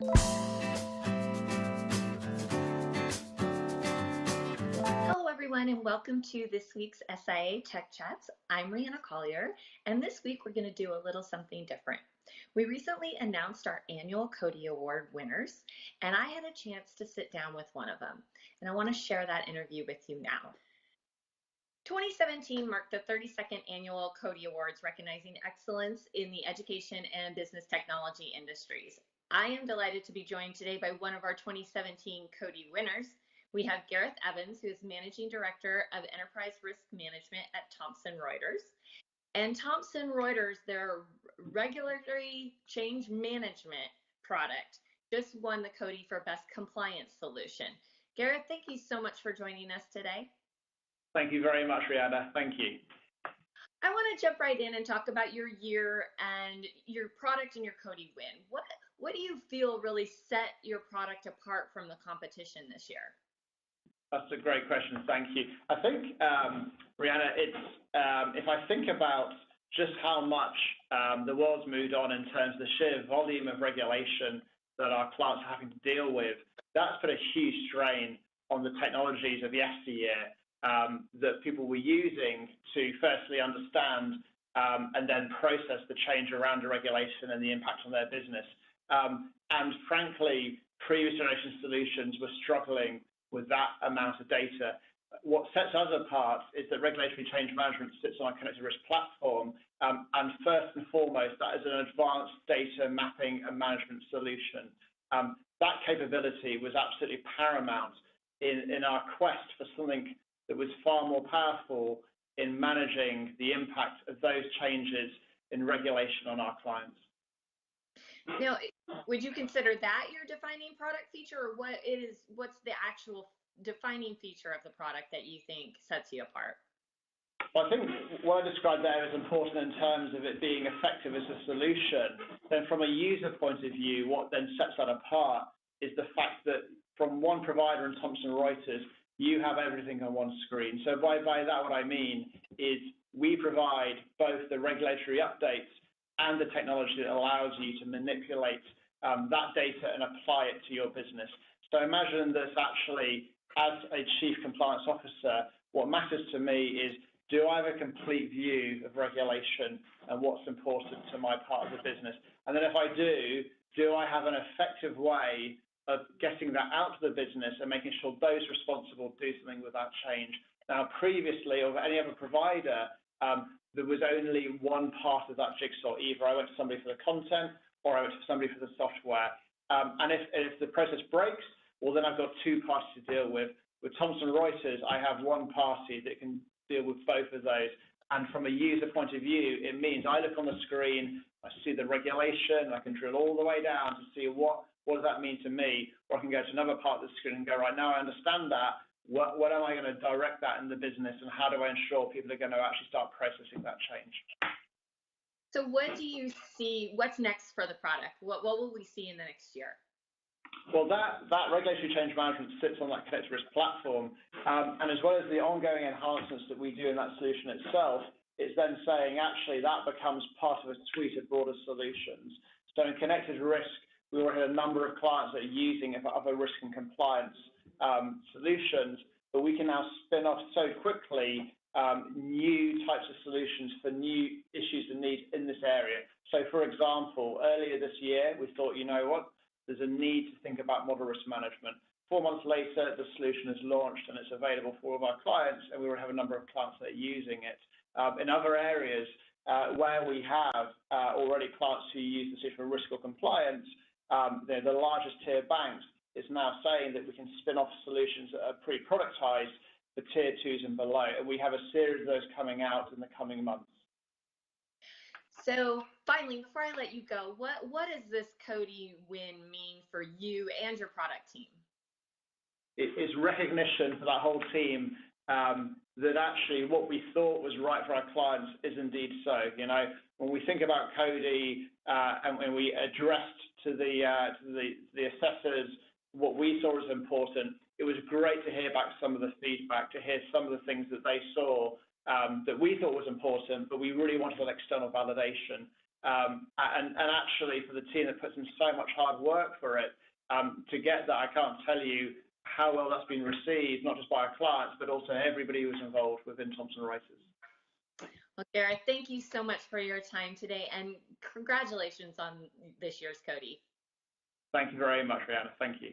Hello, everyone, and welcome to this week's SIIA Tech Chats. I'm Rihanna Collier, and this week we're going to do a little something different. We recently announced our annual Cody Award winners, and I had a chance to sit down with one of them, and I want to share that interview with you now. 2017 marked the 32nd annual Cody Awards, recognizing excellence in the education and business technology industries. I am delighted to be joined today by one of our 2017 Cody winners. We have Gareth Evans, who is Managing Director of Enterprise Risk Management at Thomson Reuters. And Thomson Reuters, their regulatory change management product, just won the Cody for Best Compliance Solution. Gareth, thank you so much for joining us today. Thank you very much, Rihanna. Thank you. I want to jump right in and talk about your year and your product and your Cody win. What do you feel really set your product apart from the competition this year? That's a great question. Thank you. I think, Rihanna, if I think about just how much the world's moved on in terms of the sheer volume of regulation that our clients are having to deal with, that's put a huge strain on the technologies of yesteryear that people were using to firstly understand and then process the change around the regulation and the impact on their business. And frankly, previous generation solutions were struggling with that amount of data. What sets us apart is that regulatory change management sits on a connected risk platform, and first and foremost, that is an advanced data mapping and management solution. That capability was absolutely paramount in our quest for something that was far more powerful in managing the impact of those changes in regulation on our clients. Now, would you consider that your defining product feature, or what's the actual defining feature of the product that you think sets you apart? Well, I think what I described there is important in terms of it being effective as a solution. Then from a user point of view, what then sets that apart is the fact that from one provider in Thomson Reuters, you have everything on one screen. So by that, what I mean is we provide both the regulatory updates and the technology that allows you to manipulate that data and apply it to your business. So imagine this actually, as a chief compliance officer, what matters to me is, do I have a complete view of regulation and what's important to my part of the business? And then if I do I have an effective way of getting that out to the business and making sure those responsible do something with that change? Now, previously, or any other provider, there was only one part of that jigsaw. Either I went to somebody for the content or I went to somebody for the software. And if the process breaks, well, then I've got two parties to deal with. With Thomson Reuters, I have one party that can deal with both of those. And from a user point of view, it means I look on the screen, I see the regulation, I can drill all the way down to see what does that mean to me, or I can go to another part of the screen and go, right, now I understand that. What am I going to direct that in the business, and how do I ensure people are going to actually start processing that change? So what do you see, what's next for the product? What will we see in the next year? Well, that regulatory change management sits on that connected risk platform, and as well as the ongoing enhancements that we do in that solution itself, it's then saying actually that becomes part of a suite of broader solutions. So in connected risk, we already have a number of clients that are using it for other risk and compliance solutions, but we can now spin off so quickly new types of solutions for new issues and needs in this area. So for example, earlier this year, we thought, you know what, there's a need to think about model risk management. 4 months later, the solution is launched and it's available for all of our clients, and we already have a number of clients that are using it. In other areas where we have already clients who use the solution for risk or compliance, the largest tier banks is now saying that we can spin off solutions that are pre-productized for tier 2s and below, and we have a series of those coming out in the coming months. So finally, before I let you go, what does this Cody win mean for you and your product team? It's recognition for that whole team that actually what we thought was right for our clients is indeed so. You know, when we think about Cody and when we addressed to the assessors what we saw as important, it was great to hear back some of the feedback, to hear some of the things that they saw that we thought was important, but we really wanted that external validation. And actually for the team that puts in so much hard work for it, to get that, I can't tell you how well that's been received, not just by our clients, but also everybody who's involved within Thomson Reuters. Well, Gareth, thank you so much for your time today, and congratulations on this year's Cody. Thank you very much, Rihanna. Thank you.